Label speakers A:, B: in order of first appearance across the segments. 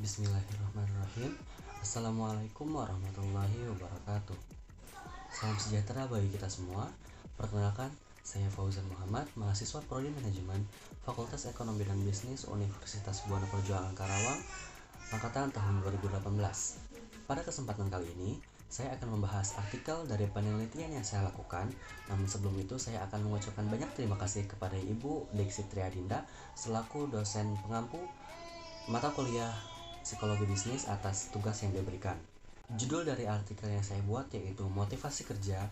A: Bismillahirrahmanirrahim. Assalamualaikum warahmatullahi wabarakatuh. Salam sejahtera bagi kita semua. Perkenalkan, saya Fauzan Muhammad, mahasiswa Prodi Manajemen Fakultas Ekonomi dan Bisnis Universitas Buana Perjuangan Karawang, angkatan tahun 2018. Pada kesempatan kali ini, saya akan membahas artikel dari penelitian yang saya lakukan. Namun sebelum itu, saya akan mengucapkan banyak terima kasih kepada Ibu Deksi Triadinda selaku dosen pengampu mata kuliah Psikologi Bisnis atas tugas yang diberikan. Judul dari artikel yang saya buat yaitu Motivasi Kerja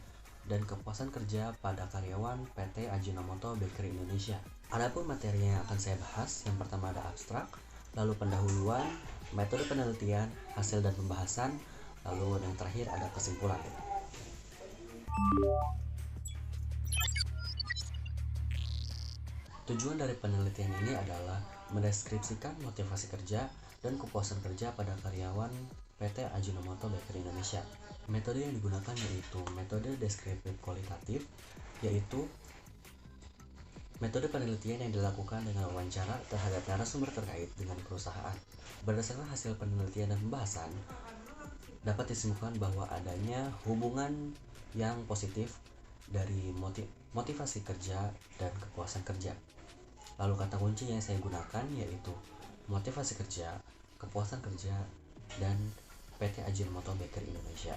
A: dan Kepuasan Kerja pada Karyawan PT Ajinomoto Bakery Indonesia. Adapun materi yang akan saya bahas, yang pertama ada abstrak, lalu pendahuluan, metode penelitian, hasil dan pembahasan, lalu yang terakhir ada kesimpulan. Tujuan dari penelitian ini adalah mendeskripsikan motivasi kerja dan kepuasan kerja pada karyawan PT Ajinomoto Bakery Indonesia. Metode yang digunakan yaitu metode deskriptif kualitatif, yaitu metode penelitian yang dilakukan dengan wawancara terhadap narasumber terkait dengan perusahaan. Berdasarkan hasil penelitian dan pembahasan, dapat disimpulkan bahwa adanya hubungan yang positif dari motivasi kerja dan kepuasan kerja. Lalu kata kunci yang saya gunakan yaitu motivasi kerja, kepuasan kerja, dan PT Ajinomoto Bakery Indonesia.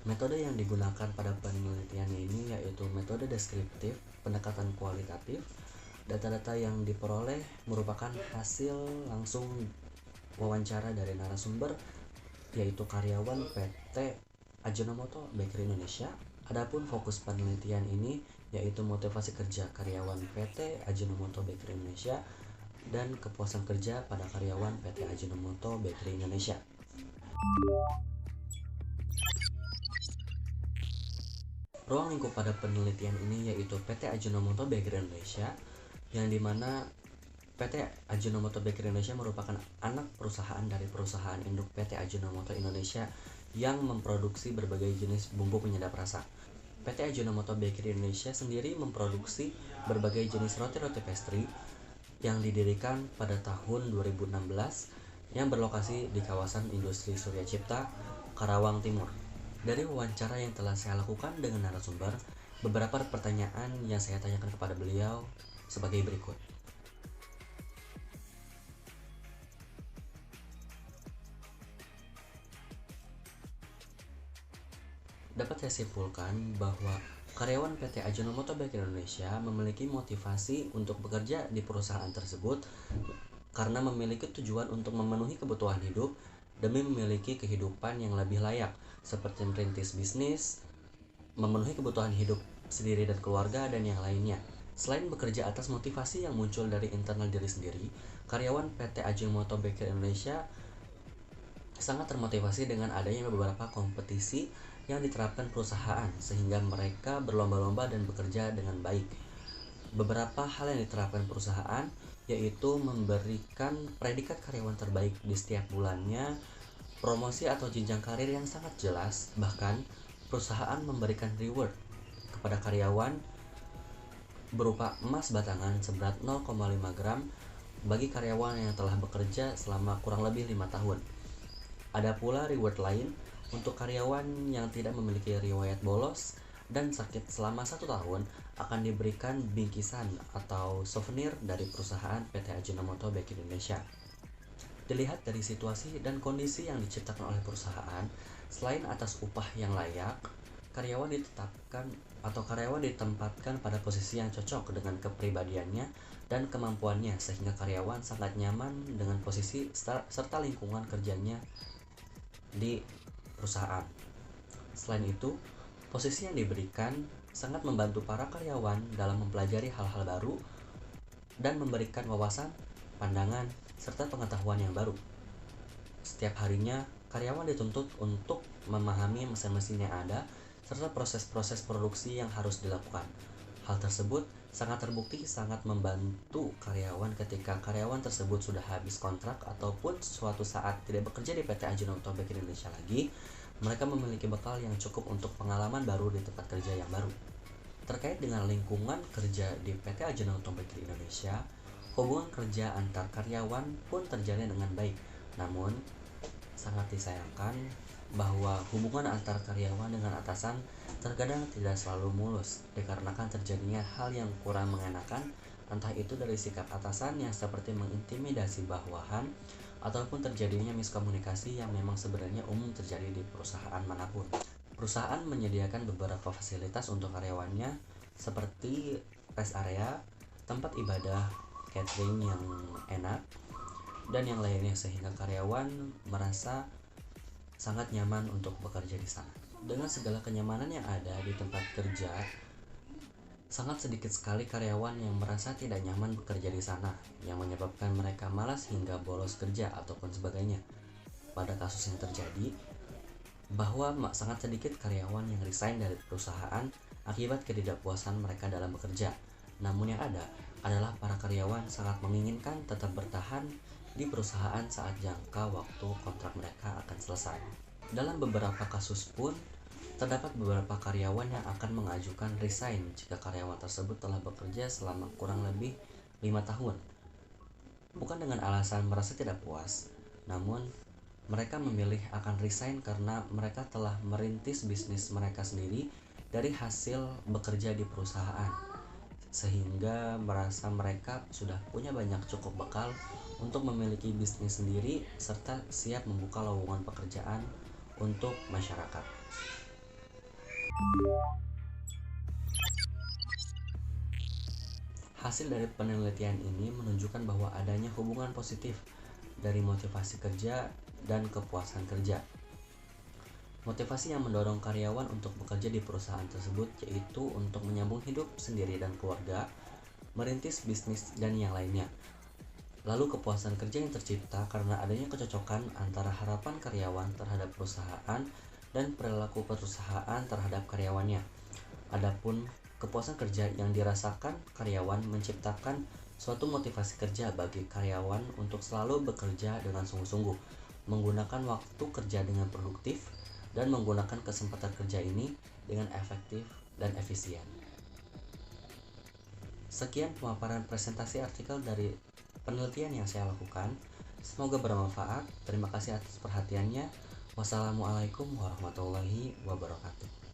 A: Metode yang digunakan pada penelitian ini yaitu metode deskriptif, pendekatan kualitatif. Data-data yang diperoleh merupakan hasil langsung wawancara dari narasumber, yaitu karyawan PT Ajinomoto Bakery Indonesia. Adapun fokus penelitian ini yaitu motivasi kerja karyawan PT Ajinomoto Bakery Indonesia dan kepuasan kerja pada karyawan PT Ajinomoto Bakery Indonesia. Ruang lingkup pada penelitian ini yaitu PT Ajinomoto Bakery Indonesia, yang dimana PT Ajinomoto Bakery Indonesia merupakan anak perusahaan dari perusahaan induk PT Ajinomoto Indonesia yang memproduksi berbagai jenis bumbu penyedap rasa. PT Ajinomoto Bakery Indonesia sendiri memproduksi berbagai jenis roti-roti pastry yang didirikan pada tahun 2016 yang berlokasi di kawasan industri Surya Cipta, Karawang Timur. Dari wawancara yang telah saya lakukan dengan narasumber, beberapa pertanyaan yang saya tanyakan kepada beliau sebagai berikut. Dapat saya simpulkan bahwa karyawan PT Ajinomoto Bakery Indonesia memiliki motivasi untuk bekerja di perusahaan tersebut karena memiliki tujuan untuk memenuhi kebutuhan hidup demi memiliki kehidupan yang lebih layak, seperti merintis bisnis, memenuhi kebutuhan hidup sendiri dan keluarga, dan yang lainnya. Selain bekerja atas motivasi yang muncul dari internal diri sendiri, karyawan PT Ajinomoto Bakery Indonesia sangat termotivasi dengan adanya beberapa kompetisi yang diterapkan perusahaan sehingga mereka berlomba-lomba dan bekerja dengan baik. Beberapa hal yang diterapkan perusahaan yaitu memberikan predikat karyawan terbaik di setiap bulannya, promosi atau jenjang karir yang sangat jelas, bahkan perusahaan memberikan reward kepada karyawan berupa emas batangan seberat 0,5 gram bagi karyawan yang telah bekerja selama kurang lebih 5 tahun. Ada pula reward lain untuk karyawan yang tidak memiliki riwayat bolos dan sakit selama 1 tahun akan diberikan bingkisan atau souvenir dari perusahaan PT Ajinomoto Bakery Indonesia. Dilihat dari situasi dan kondisi yang diciptakan oleh perusahaan, selain atas upah yang layak, karyawan ditempatkan pada posisi yang cocok dengan kepribadiannya dan kemampuannya sehingga karyawan sangat nyaman dengan posisi serta lingkungan kerjanya di perusahaan. Selain itu, posisi yang diberikan sangat membantu para karyawan dalam mempelajari hal-hal baru dan memberikan wawasan, pandangan, serta pengetahuan yang baru. Setiap harinya, karyawan dituntut untuk memahami mesin-mesin yang ada serta proses-proses produksi yang harus dilakukan. Hal tersebut sangat terbukti sangat membantu karyawan ketika karyawan tersebut sudah habis kontrak ataupun suatu saat tidak bekerja di PT Ajinomoto Bakery Indonesia lagi. mereka memiliki bekal yang cukup untuk pengalaman baru di tempat kerja yang baru. Terkait dengan lingkungan kerja di PT Ajinomoto Bakery Indonesia, hubungan kerja antar karyawan pun terjalin dengan baik. Namun, sangat disayangkan bahwa hubungan antar karyawan dengan atasan terkadang tidak selalu mulus dikarenakan terjadinya hal yang kurang mengenakan, entah itu dari sikap atasan yang seperti mengintimidasi bawahan ataupun terjadinya miskomunikasi yang memang sebenarnya umum terjadi di perusahaan manapun. Perusahaan menyediakan beberapa fasilitas untuk karyawannya seperti rest area, tempat ibadah, catering yang enak, dan yang lainnya sehingga karyawan merasa sangat nyaman untuk bekerja di sana. Dengan segala kenyamanan yang ada di tempat kerja, sangat sedikit sekali karyawan yang merasa tidak nyaman bekerja di sana, yang menyebabkan mereka malas hingga bolos kerja ataupun sebagainya. Pada kasus yang terjadi, bahwa sangat sedikit karyawan yang resign dari perusahaan akibat ketidakpuasan mereka dalam bekerja. Namun yang ada adalah para karyawan sangat menginginkan tetap bertahan di perusahaan saat jangka waktu kontrak mereka akan selesai. Dalam beberapa kasus pun, terdapat beberapa karyawan yang akan mengajukan resign jika karyawan tersebut telah bekerja selama kurang lebih 5 tahun. Bukan dengan alasan merasa tidak puas, namun mereka memilih akan resign karena mereka telah merintis bisnis mereka sendiri dari hasil bekerja di perusahaan, sehingga merasa mereka sudah punya banyak cukup bekal untuk memiliki bisnis sendiri serta siap membuka lowongan pekerjaan untuk masyarakat. Hasil dari penelitian ini menunjukkan bahwa adanya hubungan positif dari motivasi kerja dan kepuasan kerja. Motivasi yang mendorong karyawan untuk bekerja di perusahaan tersebut yaitu untuk menyambung hidup sendiri dan keluarga, merintis bisnis, dan yang lainnya. Lalu kepuasan kerja yang tercipta karena adanya kecocokan antara harapan karyawan terhadap perusahaan dan perilaku perusahaan terhadap karyawannya. Adapun kepuasan kerja yang dirasakan karyawan menciptakan suatu motivasi kerja bagi karyawan untuk selalu bekerja dengan sungguh-sungguh, menggunakan waktu kerja dengan produktif, dan menggunakan kesempatan kerja ini dengan efektif dan efisien. Sekian pemaparan presentasi artikel dari penelitian yang saya lakukan. Semoga bermanfaat. Terima kasih atas perhatiannya. Wassalamualaikum warahmatullahi wabarakatuh.